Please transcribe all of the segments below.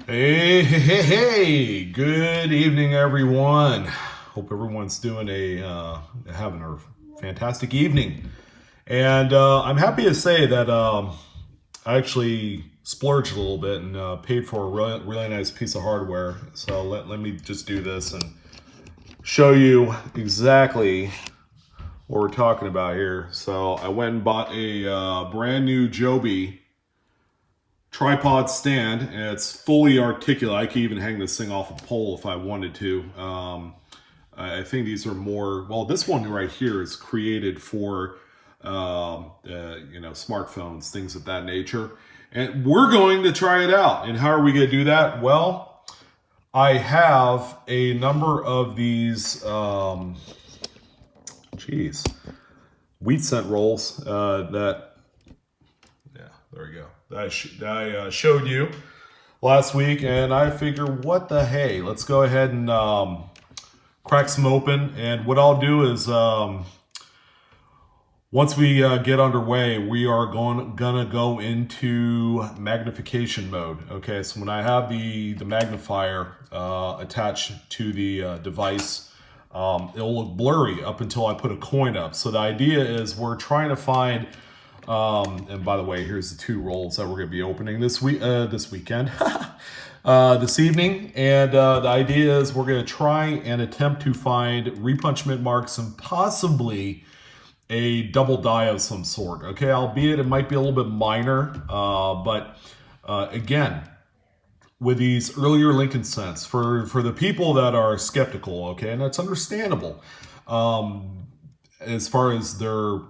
Hey, good evening, everyone. Hope everyone's doing having a fantastic evening. And I'm happy to say that I actually splurged a little bit and paid for a really nice piece of hardware. So let me just do this and show you exactly what we're talking about here. So I went and bought a brand new Joby tripod stand, and it's fully articulate. I could even hang this thing off a pole if I wanted to. I think these are more, well, this one right here is created for smartphones, things of that nature, and we're going to try it out. And how are we going to do that? Well, I have a number of these wheat scent rolls there we go. I showed you last week, and I figure, what the hey? Let's go ahead and crack some open. And what I'll do is, once we get underway, we are gonna go into magnification mode. Okay, so when I have the magnifier attached to the device, it'll look blurry up until I put a coin up. So the idea is we're trying to find. And by the way, here's the two rolls that we're going to be opening this weekend, this evening. And the idea is we're going to try and attempt to find repunchment marks and possibly a double die of some sort. Okay, albeit it might be a little bit minor, but again, with these earlier Lincoln scents, for the people that are skeptical, okay, and that's understandable. As far as their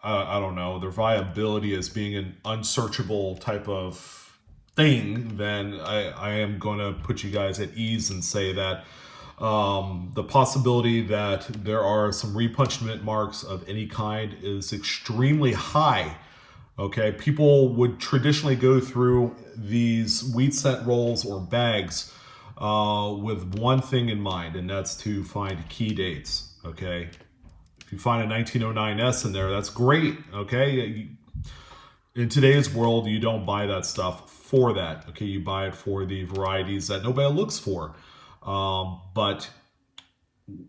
I don't know, their viability as being an unsearchable type of thing, then I am going to put you guys at ease and say that the possibility that there are some repunchment marks of any kind is extremely high. Okay, people would traditionally go through these wheat scent rolls or bags with one thing in mind, and that's to find key dates. Okay, if you find a 1909S in there, that's great, okay? In today's world, you don't buy that stuff for that, okay? You buy it for the varieties that nobody looks for. But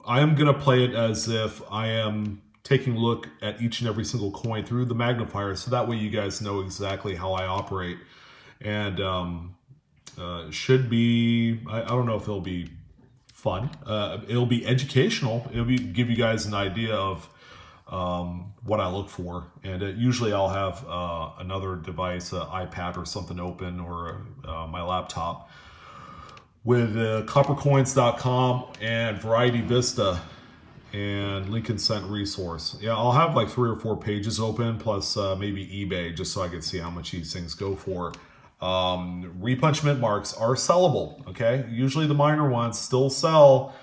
I am going to play it as if I am taking a look at each and every single coin through the magnifier, so that way you guys know exactly how I operate. And should be, I don't know if it'll be fun. It'll be educational. It'll give you guys an idea of what I look for. And usually I'll have another device, an iPad or something open, or my laptop with coppercoins.com and Variety Vista and Lincoln Cent Resource. Yeah, I'll have like 3 or 4 pages open, plus maybe eBay, just so I can see how much these things go for. Repunchment marks are sellable, okay? Usually the minor ones still sell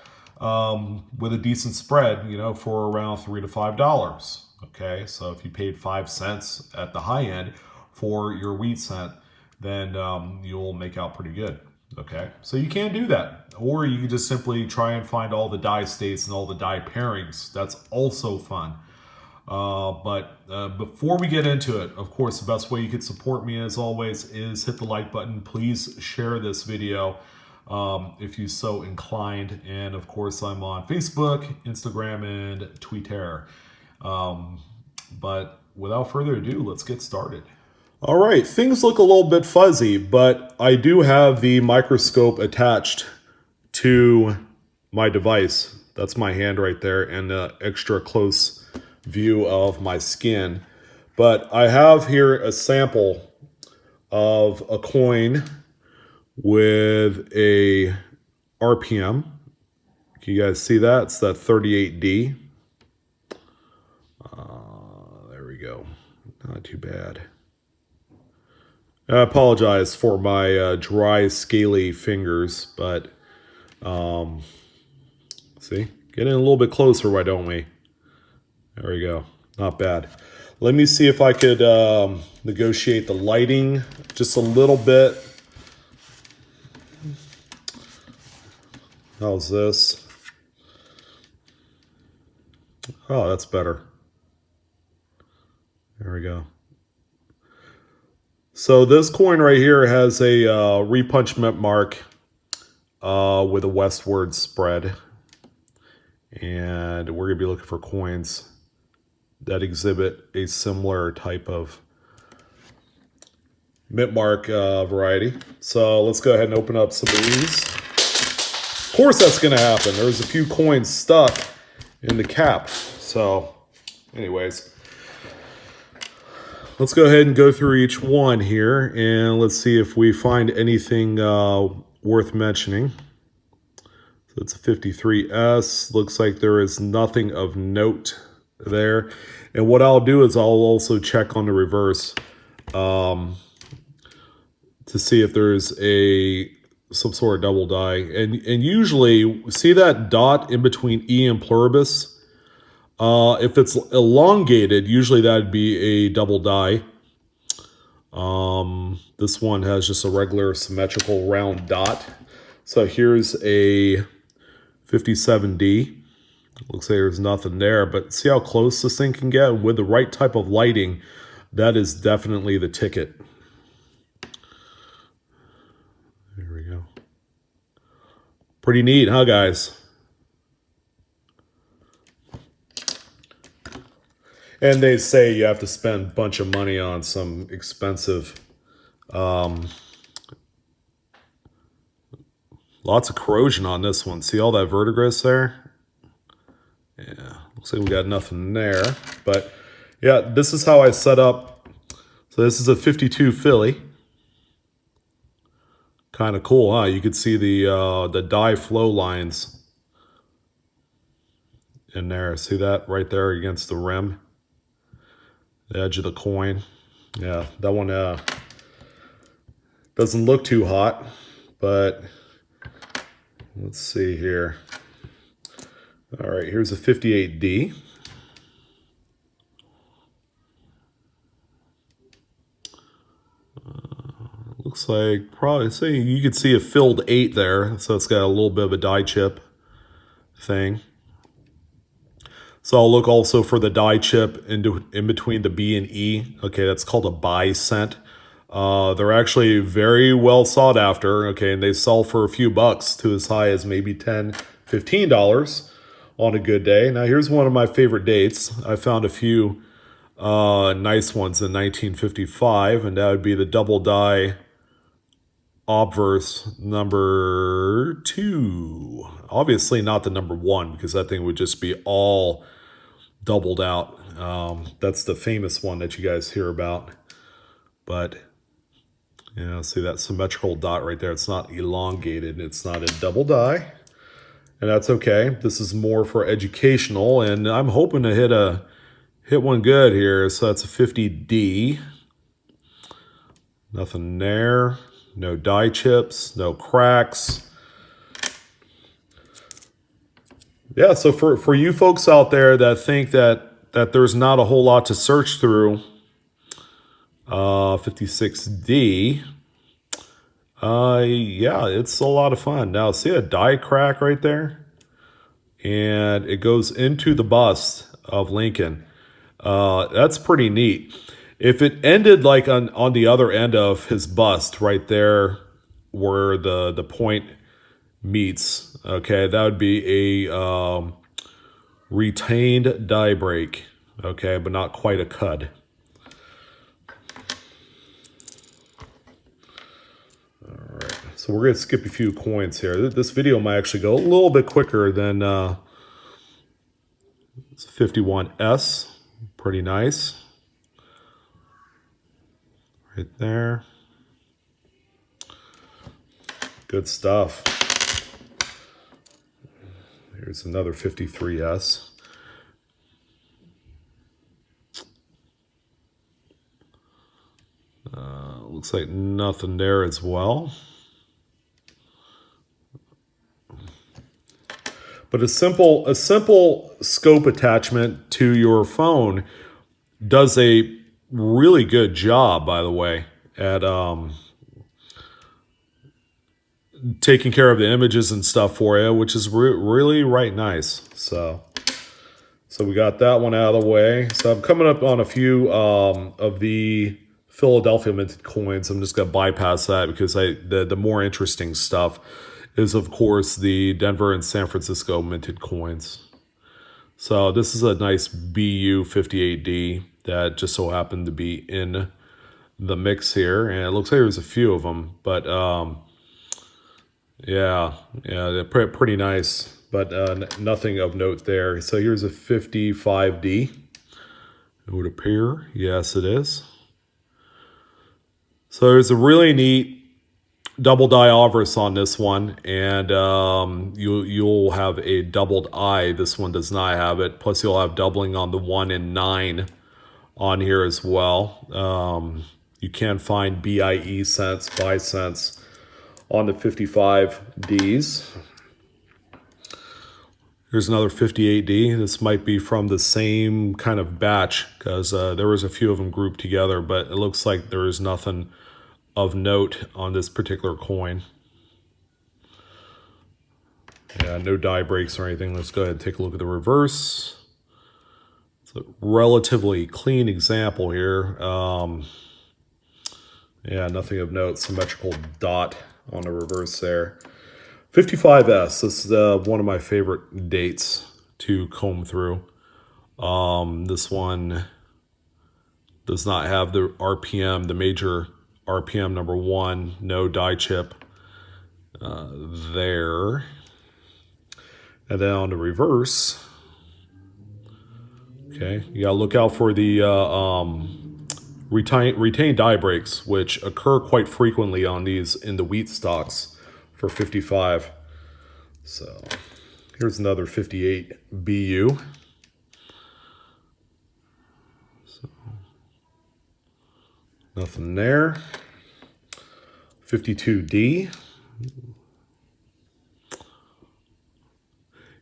with a decent spread, for around $3 to $5, okay? So if you paid 5 cents at the high end for your wheat scent, then you'll make out pretty good, okay? So you can do that. Or you can just simply try and find all the die states and all the die pairings. That's also fun. But before we get into it, of course, the best way you could support me, as always, is hit the like button. Please share this video if you so inclined. And of course, I'm on Facebook, Instagram, and Twitter. But without further ado, let's get started. All right, things look a little bit fuzzy, but I do have the microscope attached to my device. That's my hand right there, and the extra close view of my skin. But I have here a sample of a coin with a RPM. Can you guys see that? It's that 38D. There we go. Not too bad. I apologize for my dry, scaly fingers, but see, getting a little bit closer, why don't we? There we go. Not bad. Let me see if I could negotiate the lighting just a little bit. How's this? Oh, that's better. There we go. So this coin right here has a repunchment mark with a westward spread. And we're going to be looking for coins that exhibit a similar type of mint mark variety. So let's go ahead and open up some of these. Of course that's going to happen. There's a few coins stuck in the cap. So anyways, let's go ahead and go through each one here, and let's see if we find anything worth mentioning. So it's a 53S. Looks like there is nothing of note there. And what I'll do is I'll also check on the reverse to see if there's some sort of double die. And usually, see that dot in between E and pluribus? If it's elongated, usually that'd be a double die. This one has just a regular symmetrical round dot. So here's a 57D. Looks like there's nothing there, but see how close this thing can get? With the right type of lighting, that is definitely the ticket. There we go. Pretty neat, huh, guys? And they say you have to spend a bunch of money on some expensive, lots of corrosion on this one. See all that verdigris there? Yeah, looks like we got nothing there. But yeah, this is how I set up. So this is a 52 Philly. Kind of cool, huh? You could see the die flow lines in there. See that right there against the rim? The edge of the coin. Yeah, that one doesn't look too hot, but let's see here. All right, here's a 58D. Looks like probably, say you could see a filled 8 there, so it's got a little bit of a die chip thing. So I'll look also for the die chip in between the B and E. Okay, that's called a buy cent. They're actually very well sought after. Okay, and they sell for a few bucks to as high as maybe $10, $15 on a good day. Now here's one of my favorite dates. I found a few nice ones in 1955, and that would be the double die obverse number 2. Obviously not the number 1, because that thing would just be all doubled out. That's the famous one that you guys hear about. But, you know, see that symmetrical dot right there? It's not elongated. It's not a double die. And that's okay. This is more for educational, and I'm hoping to hit one good here. So that's a 50D. Nothing there. No die chips, no cracks. Yeah, so for you folks out there that think that there's not a whole lot to search through, 56D, yeah, it's a lot of fun. Now, see a die crack right there? And it goes into the bust of Lincoln. That's pretty neat. If it ended like on the other end of his bust right there where the point meets, okay, that would be a retained die break, okay, but not quite a cud. All right, so we're going to skip a few coins here. This video might actually go a little bit quicker than 51S. Pretty nice. Right there. Good stuff. Here's another 53S. Looks like nothing there as well. But a simple scope attachment to your phone does a really good job, by the way, at taking care of the images and stuff for you, which is really right nice. So we got that one out of the way. So I'm coming up on a few of the Philadelphia minted coins. I'm just going to bypass that because the more interesting stuff is, of course, the Denver and San Francisco minted coins. So this is a nice BU 58D that just so happened to be in the mix here, and it looks like there's a few of them, but yeah, they're pretty nice, but nothing of note there. So here's a 55D. It would appear, yes, it is. So there's a really neat double die obverse on this one, and you'll have a doubled I. This one does not have it. Plus, you'll have doubling on the 1 and 9 on here as well. You can find BIE cents, buy cents on the 55Ds. Here's another 58D. This might be from the same kind of batch because there was a few of them grouped together, but it looks like there is nothing of note on this particular coin. Yeah, no die breaks or anything. Let's go ahead and take a look at the reverse. It's a relatively clean example here. Yeah, nothing of note. Symmetrical dot on the reverse there. 55S. This is one of my favorite dates to comb through. This one does not have the RPM, the major RPM number 1, no die chip there. And then on the reverse, okay, you gotta look out for the retained die breaks, which occur quite frequently on these in the wheat stocks for 55. So here's another 58 BU. So, nothing there. 52D.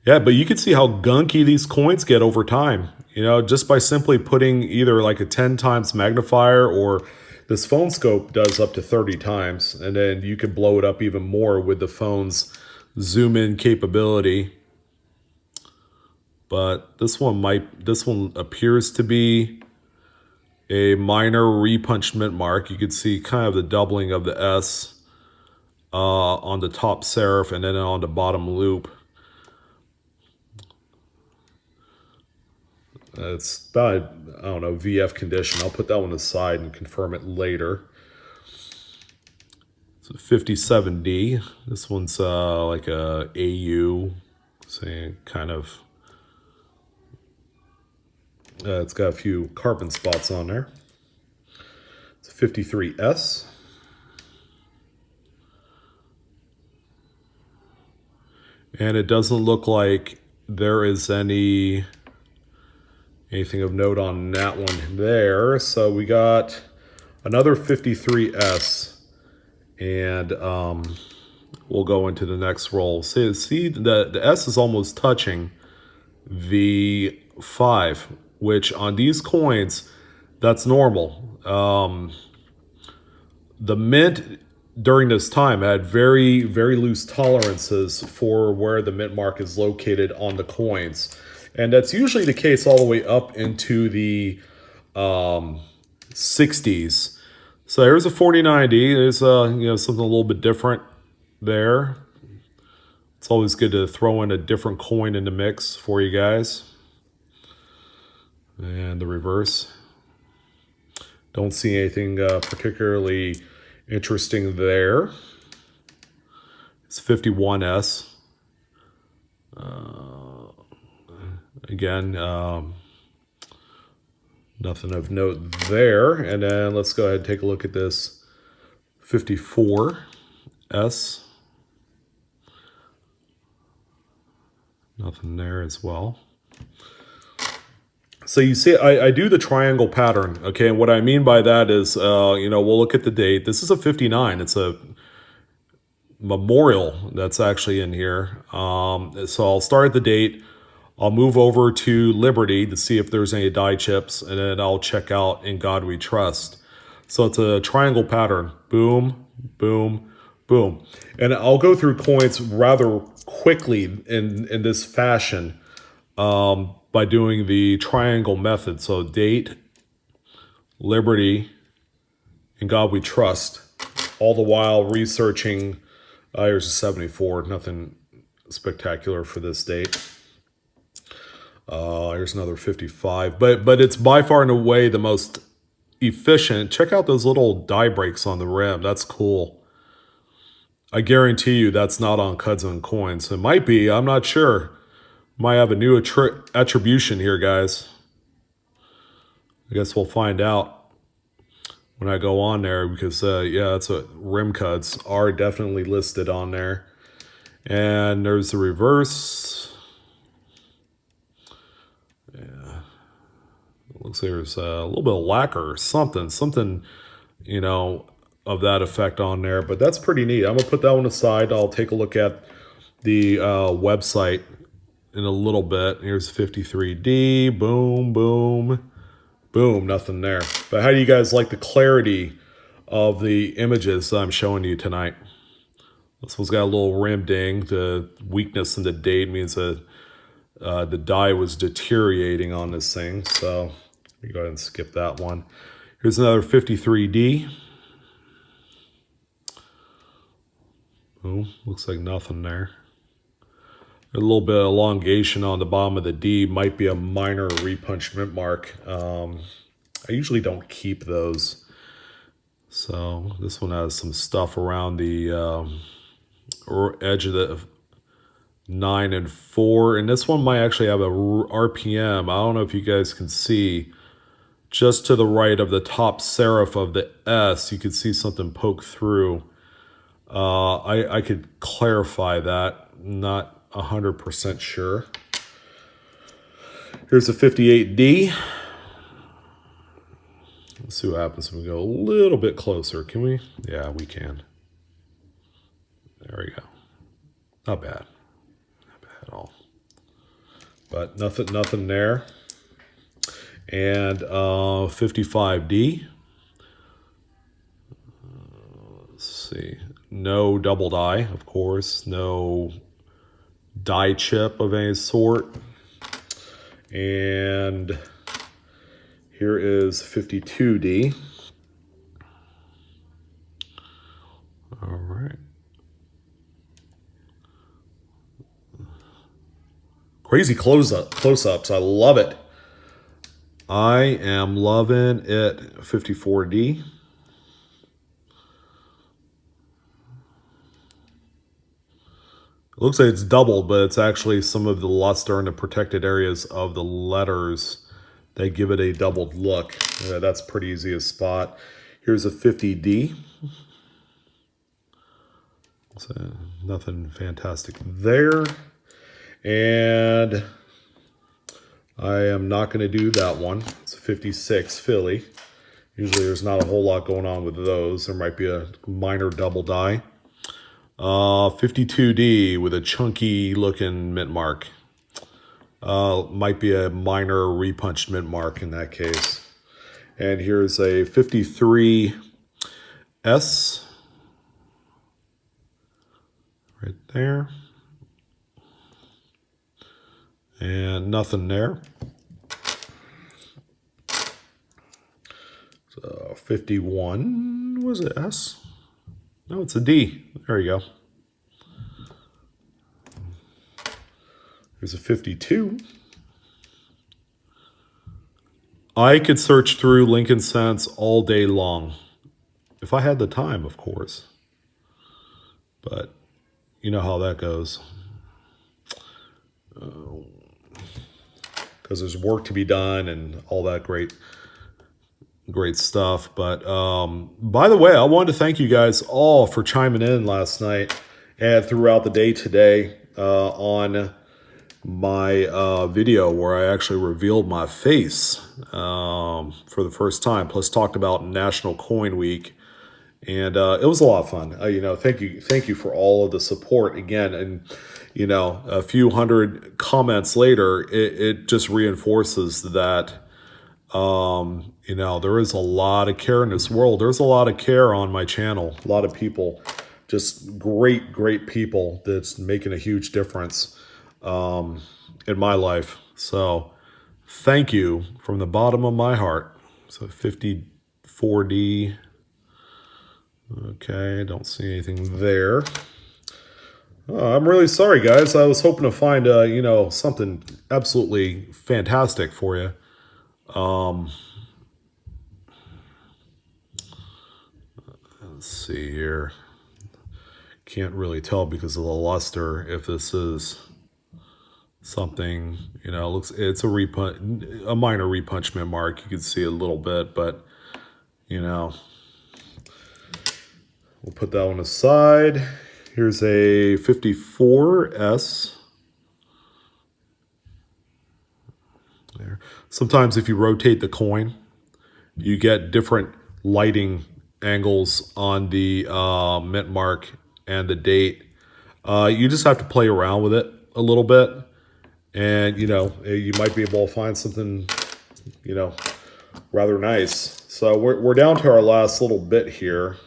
Yeah, but you can see how gunky these coins get over time. You know, just by simply putting either like a 10 times magnifier, or this phone scope does up to 30 times. And then you can blow it up even more with the phone's zoom in capability. But this one appears to be a minor repunchment mark. You can see kind of the doubling of the S on the top serif and then on the bottom loop. It's about, I don't know, VF condition. I'll put that one aside and confirm it later. So 57D. This one's like a AU, saying kind of. It's got a few carbon spots on there. It's a 53S. And it doesn't look like there is anything of note on that one there. So we got another 53S, and we'll go into the next roll. See the S is almost touching the 5, which on these coins, that's normal. The mint during this time had very, very loose tolerances for where the mint mark is located on the coins. And that's usually the case all the way up into the 60s. So there's a 4090. There's something a little bit different there. It's always good to throw in a different coin in the mix for you guys. And the reverse. Don't see anything particularly interesting there. It's 51S. Again, nothing of note there. And then let's go ahead and take a look at this 54S. Nothing there as well. So you see, I do the triangle pattern, okay? And what I mean by that is, we'll look at the date. This is a 59. It's a memorial that's actually in here. So I'll start at the date. I'll move over to Liberty to see if there's any die chips, and then I'll check out In God We Trust. So it's a triangle pattern. Boom, boom, boom. And I'll go through coins rather quickly in this fashion by doing the triangle method. So date, Liberty, In God we trust. All the while researching. Here's a 74. Nothing spectacular for this date. Here's another 55. But it's by far and away the most efficient. Check out those little die breaks on the rim. That's cool. I guarantee you that's not on Cuds and Coins. It might be. I'm not sure. Might have a new attribution here, guys. I guess we'll find out when I go on there because, yeah, that's what rim cuts are definitely listed on there. And there's the reverse. Yeah. Looks like there's a little bit of lacquer or something, you know, of that effect on there. But that's pretty neat. I'm going to put that one aside. I'll take a look at the website in a little bit. Here's 53D. Boom, boom, boom. Nothing there. But how do you guys like the clarity of the images that I'm showing you tonight? This one's got a little rim ding. The weakness in the date means that the die was deteriorating on this thing. So let me go ahead and skip that one. Here's another 53D. Boom. Looks like nothing there. A little bit of elongation on the bottom of the D might be a minor repunched mint mark. I usually don't keep those. So this one has some stuff around the edge of the 9 and 4. And this one might actually have a RPM. I don't know if you guys can see. Just to the right of the top serif of the S, you could see something poke through. I could clarify that. Not 100% sure. Here's a 58D. Let's see what happens when we go a little bit closer. Can we? Yeah, we can. There we go. Not bad. Not bad at all. But nothing there. And 55D. Let's see. No double die, of course. No die chip of any sort. And here is 52D. All right. Crazy close-ups. I love it. I am loving it. 54D. It looks like it's doubled, but it's actually some of the luster in the protected areas of the letters that give it a doubled look. Yeah, that's pretty easy to spot. Here's a 50D. So nothing fantastic there. And I am not going to do that one. It's a 56 Philly. Usually there's not a whole lot going on with those. There might be a minor double die. 52D with a chunky looking mint mark. Might be a minor repunched mint mark in that case. And here's a 53S. Right there. And nothing there. So 51, was it S? No, it's a D. There you go. There's a 52. I could search through Lincoln Cents all day long. If I had the time, of course. But you know how that goes. Because there's work to be done and all that great stuff. But by the way, I wanted to thank you guys all for chiming in last night and throughout the day today on my video where I actually revealed my face for the first time, plus talked about National Coin Week. And it was a lot of fun. You know, thank you for all of the support again. And you know, a few hundred comments later, it just reinforces that, you know, there is a lot of care in this world. There's a lot of care on my channel. A lot of people, just great people that's making a huge difference in my life. So thank you from the bottom of my heart. So 54D. Okay, don't see anything there. I'm really sorry, guys. I was hoping to find, something absolutely fantastic for you. Let's see here. Can't really tell because of the luster if this is something, it's a minor repunchment mark. You can see a little bit, but, we'll put that one aside. Here's a 54S. There. Sometimes if you rotate the coin, you get different lighting angles on the mint mark and the date. You just have to play around with it a little bit, and you might be able to find something rather nice. So we're down to our last little bit here.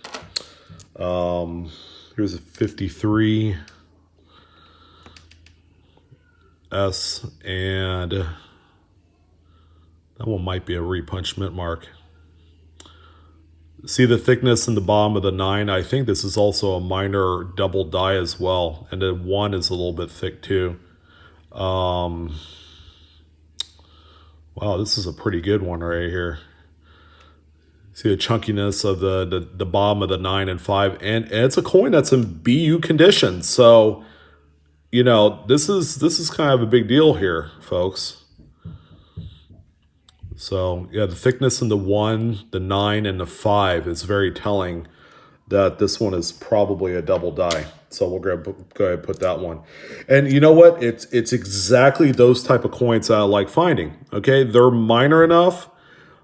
Here's a 53S, and that one might be a repunchment mark. See the thickness in the bottom of the 9? I think this is also a minor double die as well. And the 1 is a little bit thick too. Wow, this is a pretty good one right here. See the chunkiness of the bottom of the 9 and 5. And it's a coin that's in BU condition. So, this is kind of a big deal here, folks. So, yeah, the thickness in the 1, the 9, and the 5 is very telling that this one is probably a double die. So we'll go ahead and put that one. And you know what? It's exactly those type of coins that I like finding. Okay, they're minor enough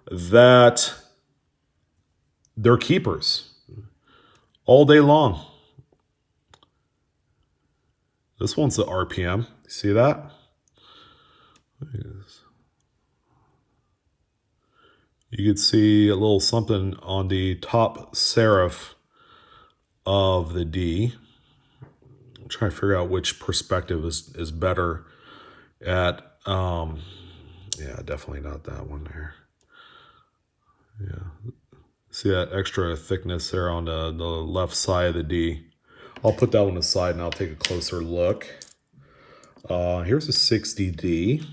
that they're keepers all day long. This one's the RPM. See that? You could see a little something on the top serif of the D. I'm trying to figure out which perspective is better at. Yeah, definitely not that one there. Yeah. See that extra thickness there on the left side of the D. I'll put that one aside and I'll take a closer look. Here's a 60D.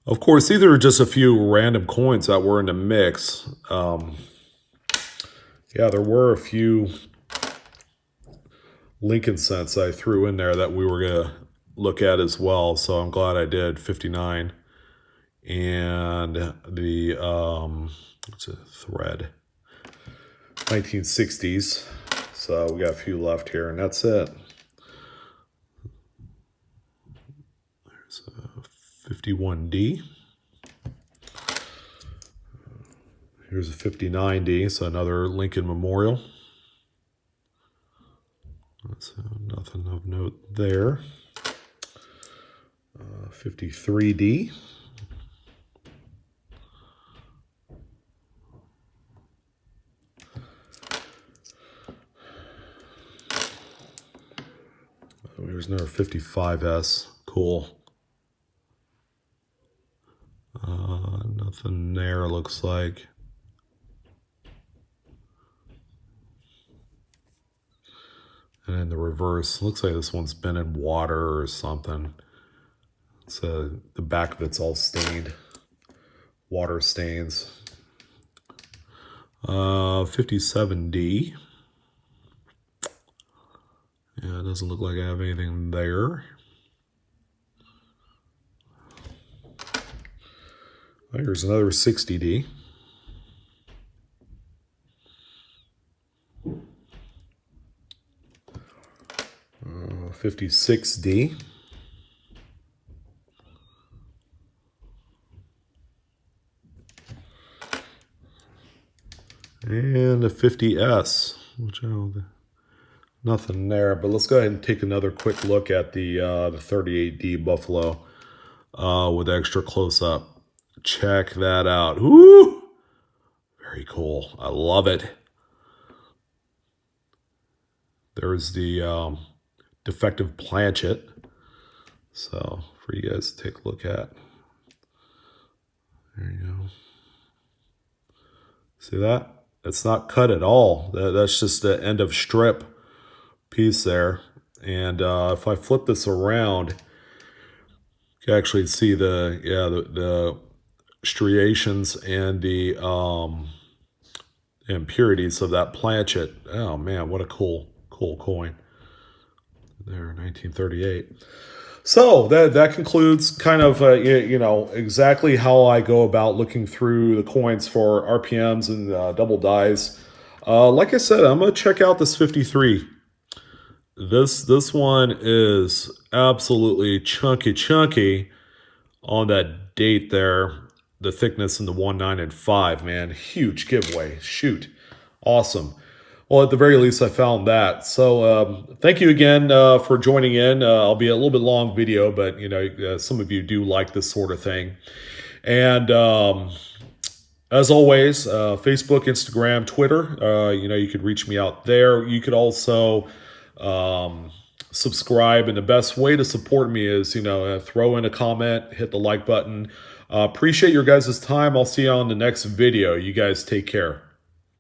Of course, these are just a few random coins that were in the mix. Yeah, there were a few Lincoln cents I threw in there that we were going to look at as well. So I'm glad I did. 59. And the, what's a thread? 1960s. So we got a few left here, and that's it. There's a 51D. Here's a 59D, so another Lincoln Memorial. So nothing of note there. 53D. Here's another 55S. Cool. Nothing there, looks like. And in the reverse, looks like this one's been in water or something. So the back of it's all stained. Water stains. 57D. Yeah, it doesn't look like I have anything there. Here's another 60D. 56D. And a 50S, which nothing there. But let's go ahead and take another quick look at the 38D Buffalo with extra close-up. Check that out. Woo! Very cool. I love it. There's the defective planchet. So for you guys to take a look at. There you go. See that? It's not cut at all. That's just the end of strip piece there. And if I flip this around, you can actually see the striations and the impurities of that planchet. Oh man, what a cool coin. There, 1938. So that concludes kind of exactly how I go about looking through the coins for RPMs and double dies. Like I said, I'm gonna check out this 53. This one is absolutely chunky on that date there. The thickness in the 1, 9, and 5, man, huge giveaway. Shoot, awesome. Well, at the very least, I found that. So thank you again for joining in. I'll be a little bit long video, but some of you do like this sort of thing. And as always, Facebook, Instagram, Twitter. You could reach me out there. You could also subscribe, and the best way to support me is throw in a comment, hit the like button. Appreciate your guys' time. I'll see you on the next video. You guys take care.